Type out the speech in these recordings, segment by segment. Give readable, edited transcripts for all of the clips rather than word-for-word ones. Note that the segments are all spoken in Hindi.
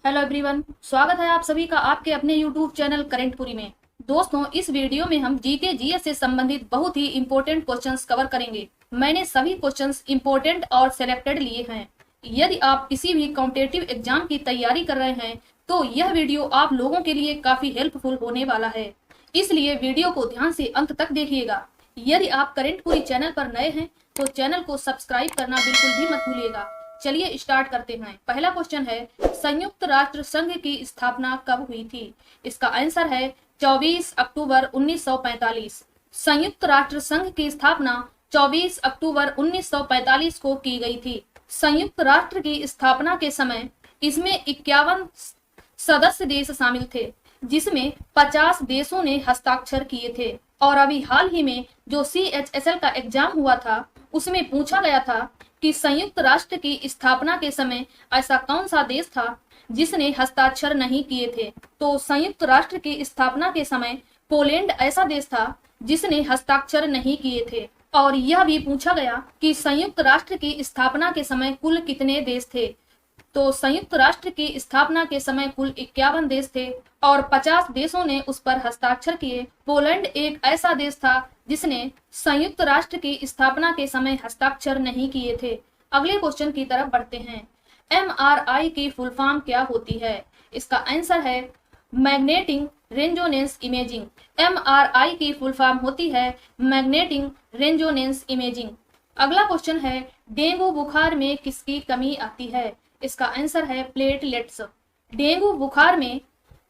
हेलो एवरीवन, स्वागत है आप सभी का आपके अपने यूट्यूब चैनल करेंटपुरी में। दोस्तों, इस वीडियो में हम जीके जीएस से संबंधित बहुत ही इंपॉर्टेंट क्वेश्चंस कवर करेंगे। मैंने सभी क्वेश्चंस इंपॉर्टेंट और सिलेक्टेड लिए हैं। यदि आप किसी भी कॉम्पिटिटिव एग्जाम की तैयारी कर रहे हैं तो यह वीडियो आप लोगों के लिए काफी हेल्पफुल होने वाला है, इसलिए वीडियो को ध्यान से अंत तक देखिएगा। यदि आप करेंटपुरी चैनल पर नए हैं तो चैनल को सब्सक्राइब करना बिल्कुल भी मत भूलिएगा। चलिए स्टार्ट करते हैं। पहला क्वेश्चन है, संयुक्त राष्ट्र संघ की स्थापना कब हुई थी? इसका आंसर है 24 अक्टूबर 1945। संयुक्त राष्ट्र संघ की स्थापना 24 अक्टूबर 1945 को की गई थी। संयुक्त राष्ट्र की स्थापना के समय इसमें 51 सदस्य देश शामिल थे, जिसमें 50 देशों ने हस्ताक्षर किए थे। और अभी हाल ही में जो CHSL का एग्जाम हुआ था उसमें पूछा गया था कि संयुक्त राष्ट्र की स्थापना के समय ऐसा कौन सा देश था जिसने हस्ताक्षर नहीं किए थे। तो संयुक्त राष्ट्र की स्थापना के समय पोलैंड ऐसा देश था जिसने हस्ताक्षर नहीं किए थे। और यह भी पूछा गया कि संयुक्त राष्ट्र की स्थापना के समय कुल कितने देश थे। तो संयुक्त राष्ट्र की स्थापना के समय कुल 51 देश थे और 50 देशों ने उस पर हस्ताक्षर किए। पोलैंड एक ऐसा देश था जिसने संयुक्त राष्ट्र की स्थापना के समय हस्ताक्षर नहीं किए थे। अगले क्वेश्चन की तरफ बढ़ते हैं। MRI की फुल फॉर्म क्या होती है? इसका आंसर है मैग्नेटिक रेजोनेंस इमेजिंग। MRI की फुल फॉर्म होती है मैग्नेटिक रेजोनेंस इमेजिंग। अगला क्वेश्चन है, डेंगू बुखार में किसकी कमी आती है? इसका आंसर है प्लेटलेट्स। डेंगू बुखार में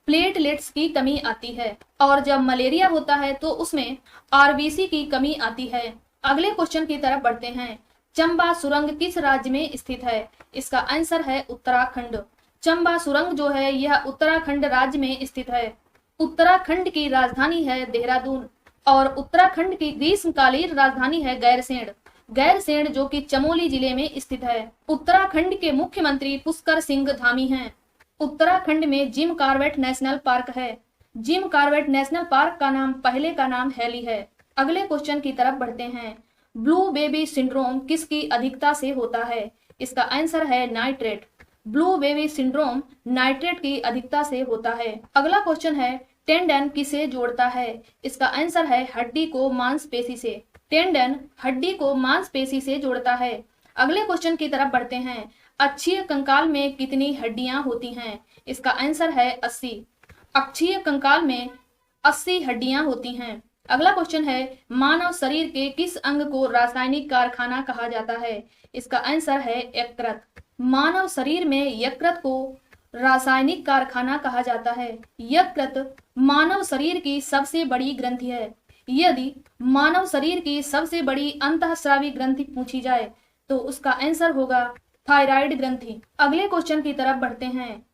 प्लेटलेट्स की कमी आती है। और जब मलेरिया होता है तो उसमें RBC की कमी आती है। अगले क्वेश्चन की तरफ बढ़ते हैं। चंबा सुरंग किस राज्य में स्थित है? इसका आंसर है उत्तराखंड। चंबा सुरंग जो है यह उत्तराखंड राज्य में स्थित है। उत्तराखंड की राजधानी है देहरादून और उत्तराखंड की ग्रीष्मकालीन राजधानी है गैरसैंण। गैरसैंण जो कि चमोली जिले में स्थित है। उत्तराखंड के मुख्यमंत्री पुष्कर सिंह धामी हैं। उत्तराखंड में जिम कॉर्बेट नेशनल पार्क है। जिम कॉर्बेट नेशनल पार्क का नाम पहले का नाम हैली है। अगले क्वेश्चन की तरफ बढ़ते हैं। ब्लू बेबी सिंड्रोम किसकी अधिकता से होता है? इसका आंसर है nitrate. Blue baby syndrome nitrate की अधिकता से होता है। अगला क्वेश्चन है, टेंडन किसे जोड़ता है? इसका आंसर है हड्डी को मांसपेशी से। टेंडन हड्डी को मांसपेशी से जोड़ता है। अगले क्वेश्चन की तरफ बढ़ते हैं। अक्षीय कंकाल में कितनी हड्डियां होती हैं? इसका आंसर है 80। अक्षीय कंकाल में 80 हड्डियां होती हैं। अगला क्वेश्चन है, मानव शरीर के किस अंग को रासायनिक कारखाना कहा जाता है? इसका आंसर है यकृत। मानव शरीर में यकृत को रासायनिक कारखाना कहा जाता है। यकृत मानव शरीर की सबसे बड़ी ग्रंथि है। यदि मानव शरीर की सबसे बड़ी अंतःस्रावी ग्रंथि पूछी जाए तो उसका आंसर होगा थायराइड ग्रंथि। अगले क्वेश्चन की तरफ बढ़ते हैं।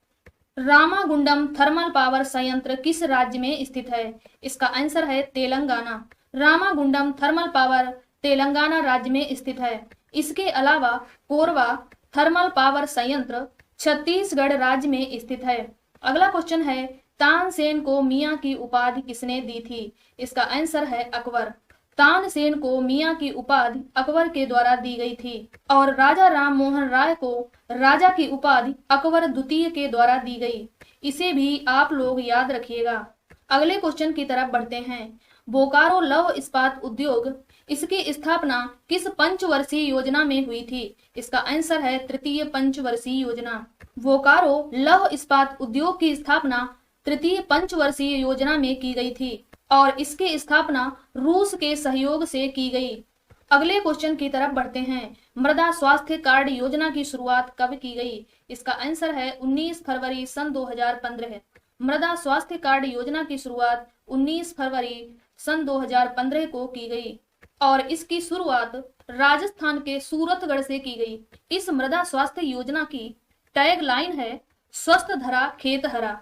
रामागुंडम थर्मल पावर संयंत्र किस राज्य में स्थित है? इसका आंसर है तेलंगाना। रामागुंडम थर्मल पावर तेलंगाना राज्य में स्थित है। इसके अलावा कोरबा थर्मल पावर संयंत्र छत्तीसगढ़ राज्य में स्थित है। अगला क्वेश्चन है, तानसेन को मियां की उपाधि किसने दी थी? इसका आंसर है अकबर। तानसेन को मियां की उपाधि अकबर के द्वारा दी गई थी और राजा राम मोहन राय को राजा की उपाधि अकबर द्वितीय के द्वारा दी गई। इसे भी आप लोग याद रखिएगा। अगले क्वेश्चन की तरफ बढ़ते हैं। बोकारो लौह इस्पात उद्योग, इसकी स्थापना किस पंचवर्षीय योजना में हुई थी? इसका आंसर है तृतीय पंचवर्षीय योजना। बोकारो लौह इस्पात उद्योग की स्थापना तृतीय पंचवर्षीय योजना में की गई थी और इसकी स्थापना रूस के सहयोग से की गई। अगले क्वेश्चन की तरफ बढ़ते हैं। मृदा स्वास्थ्य कार्ड योजना की शुरुआत कब की गई? इसका आंसर है 19 फरवरी सन 2015। मृदा स्वास्थ्य कार्ड योजना की शुरुआत 19 फरवरी सन 2015 को की गई और इसकी शुरुआत राजस्थान के सूरतगढ़ से की गई। इस मृदा स्वास्थ्य योजना की टैग लाइन है, स्वस्थ धरा खेत हरा।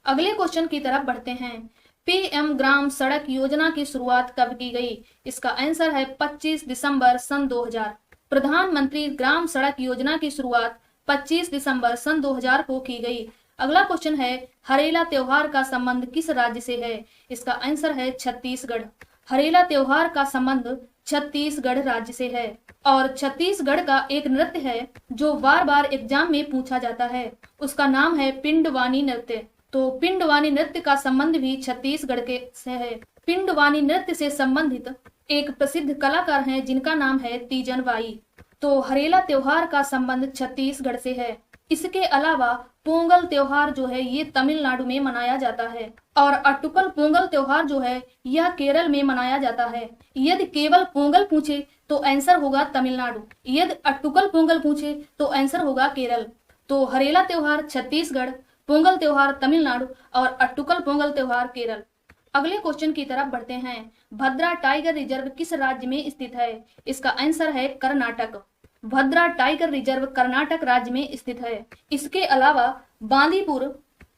अगले क्वेश्चन की तरफ बढ़ते हैं। PM ग्राम सड़क योजना की शुरुआत कब की गई? इसका आंसर है 25 दिसंबर सन 2000। प्रधानमंत्री ग्राम सड़क योजना की शुरुआत 25 दिसंबर सन 2000 को की गई। अगला क्वेश्चन है, हरेला त्योहार का संबंध किस राज्य से है? इसका आंसर है छत्तीसगढ़। हरेला त्योहार का संबंध छत्तीसगढ़ राज्य से है। और छत्तीसगढ़ का एक नृत्य है जो बार बार एग्जाम में पूछा जाता है, उसका नाम है पिंडवानी नृत्य। तो पिंडवानी नृत्य का संबंध भी छत्तीसगढ़ के से है। पिंडवानी नृत्य से संबंधित एक प्रसिद्ध कलाकार हैं जिनका नाम है तीजन बाई। तो हरेला त्योहार का संबंध छत्तीसगढ़ से है। इसके अलावा पोंगल त्योहार जो है ये तमिलनाडु में मनाया जाता है और अट्टुकल पोंगल त्योहार जो है यह केरल में मनाया जाता है। यदि केवल पोंगल पूछे तो आंसर होगा तमिलनाडु, यदि अट्टुकल पोंगल पूछे तो आंसर होगा केरल। तो हरेला त्योहार छत्तीसगढ़, पोंगल त्योहार तमिलनाडु और अट्टुकल पोंगल त्योहार केरल। अगले क्वेश्चन की तरफ बढ़ते हैं। भद्रा टाइगर रिजर्व किस राज्य में स्थित है? इसका आंसर है कर्नाटक। भद्रा टाइगर रिजर्व कर्नाटक राज्य में स्थित है। इसके अलावा बांदीपुर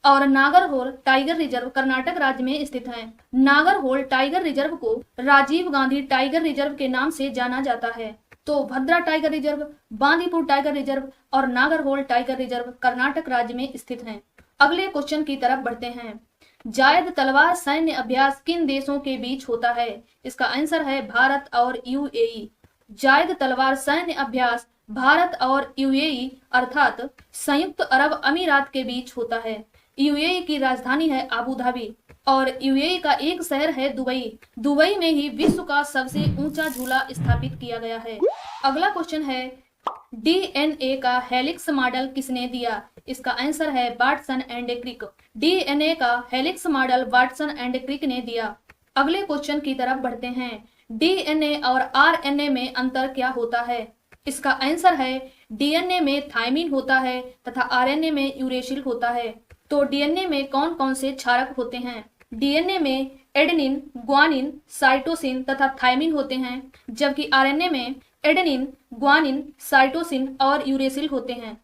और नागरहोल टाइगर रिजर्व कर्नाटक राज्य में स्थित है। नागरहोल टाइगर रिजर्व को राजीव गांधी टाइगर रिजर्व के नाम से जाना जाता है। तो Bhadra tiger reserve, Bandipur tiger reserve और नागरहोल टाइगर रिजर्व कर्नाटक राज्य में स्थित हैं। अगले क्वेश्चन की तरफ बढ़ते हैं। जायद तलवार सैन्य अभ्यास किन देशों के बीच होता है? इसका आंसर है भारत और यूएई। जायद तलवार सैन्य अभ्यास भारत और यूएई अर्थात संयुक्त अरब अमीरात के बीच होता है। यूएई की राजधानी है आबू धाबी और यूएई का एक शहर है दुबई। दुबई में ही विश्व का सबसे ऊंचा झूला स्थापित किया गया है। अगला क्वेश्चन है डीएनए का हेलिक्स मॉडल किसने दिया? इसका आंसर है वाटसन एंड क्रिक। डीएनए का helix model Watson and Crick ने दिया। अगले क्वेश्चन की तरफ बढ़ते हैं। डीएनए और आरएनए में अंतर क्या होता है? इसका आंसर है डीएनए में थायमिन होता है तथा आरएनए में यूरेसिल होता है। तो डीएनए में कौन कौन से क्षारक होते हैं? डीएनए में एडेनिन, ग्वानिन, साइटोसिन तथा थायमिन होते हैं, जबकि आरएनए में एडेनिन, ग्वानिन, साइटोसिन और यूरेसिल होते हैं।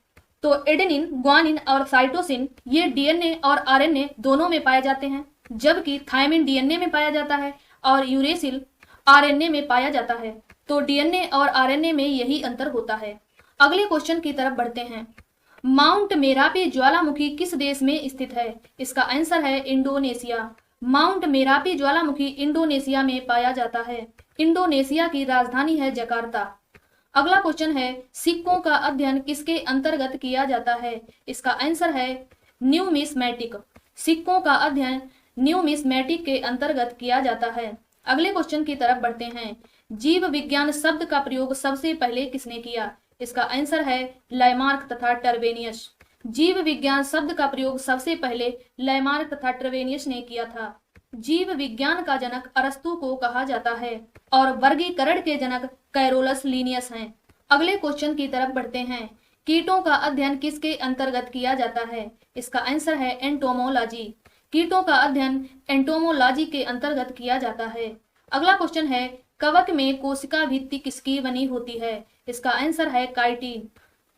तो एडेनिन, ग्वानिन और साइटोसिन ये डीएनए और आरएनए दोनों में पाए जाते हैं, जबकि थायमिन डीएनए में पाया जाता है और यूरेसिल आरएनए में पाया जाता है। तो डीएनए और आरएनए में यही अंतर होता है। अगले क्वेश्चन की तरफ बढ़ते हैं। माउंट मेरापी ज्वालामुखी किस देश में स्थित है? इसका आंसर है इंडोनेशिया। माउंट मेरापी ज्वालामुखी इंडोनेशिया में पाया जाता है। इंडोनेशिया की राजधानी है जकार्ता। अगला क्वेश्चन है सिक्कों का अध्ययन किसके अंतर्गत किया जाता है? इसका आंसर है न्यूमिस्मेटिक। सिक्कों का अध्ययन न्यूमिस्मेटिक के अंतर्गत किया जाता है। अगले क्वेश्चन की तरफ बढ़ते हैं। जीव विज्ञान शब्द का प्रयोग सबसे पहले किसने किया? इसका आंसर है लैमार्क तथा टर्वेनियस। जीव विज्ञान शब्द का प्रयोग सबसे पहले लैमार्क तथा टर्वेनियस ने किया था। जीव विज्ञान का जनक अरस्तु को कहा जाता है और वर्गीकरण के जनक कैरोलस लीनियस हैं। अगले क्वेश्चन की तरफ बढ़ते हैं। कीटों का अध्ययन किसके अंतर्गत किया जाता है? इसका आंसर है एंटोमोलॉजी। कीटों का अध्ययन एंटोमोलॉजी के अंतर्गत किया जाता है। अगला क्वेश्चन है कवक में कोशिका भित्ति किसकी बनी होती है? इसका आंसर है काइटिन।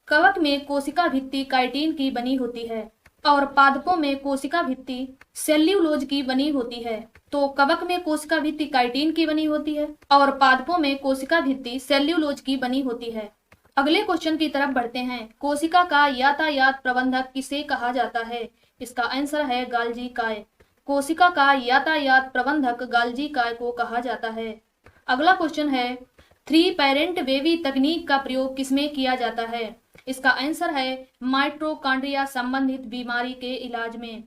कवक में कोशिका भित्ति काइटिन की बनी होती है और पादपों में कोशिका भित्ति सेल्यूलोज की बनी होती है। तो कवक में कोशिका भित्ति काइटिन की बनी होती है और पादपों में कोशिका भित्ति सेल्यूलोज की बनी होती है। अगले क्वेश्चन की तरफ बढ़ते हैं। कोशिका का यातायात प्रबंधक किसे कहा जाता है? इसका आंसर है गाल्जी काय। कोशिका का यातायात प्रबंधक गाल्जी काय को कहा जाता है। अगला क्वेश्चन है 3 पेरेंट बेबी तकनीक का प्रयोग किसमें किया जाता है? इसका आंसर है माइटोकॉन्ड्रिया संबंधित बीमारी के इलाज में।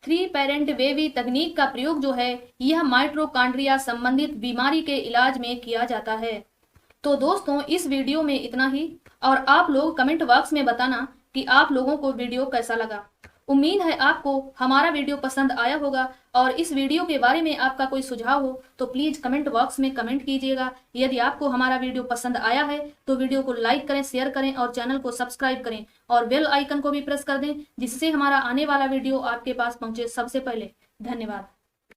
3 पेरेंट बेबी तकनीक का प्रयोग जो है यह माइटोकॉन्ड्रिया संबंधित बीमारी के इलाज में किया जाता है। तो दोस्तों इस वीडियो में इतना ही और आप लोग कमेंट बॉक्स में बताना कि आप लोगों को वीडियो कैसा लगा। उम्मीद है आपको हमारा वीडियो पसंद आया होगा और इस वीडियो के बारे में आपका कोई सुझाव हो तो प्लीज कमेंट बॉक्स में कमेंट कीजिएगा। यदि आपको हमारा वीडियो पसंद आया है तो वीडियो को लाइक करें, शेयर करें और चैनल को सब्सक्राइब करें और बेल आइकन को भी प्रेस कर दें जिससे हमारा आने वाला वीडियो आपके पास पहुंचे सबसे पहले। धन्यवाद।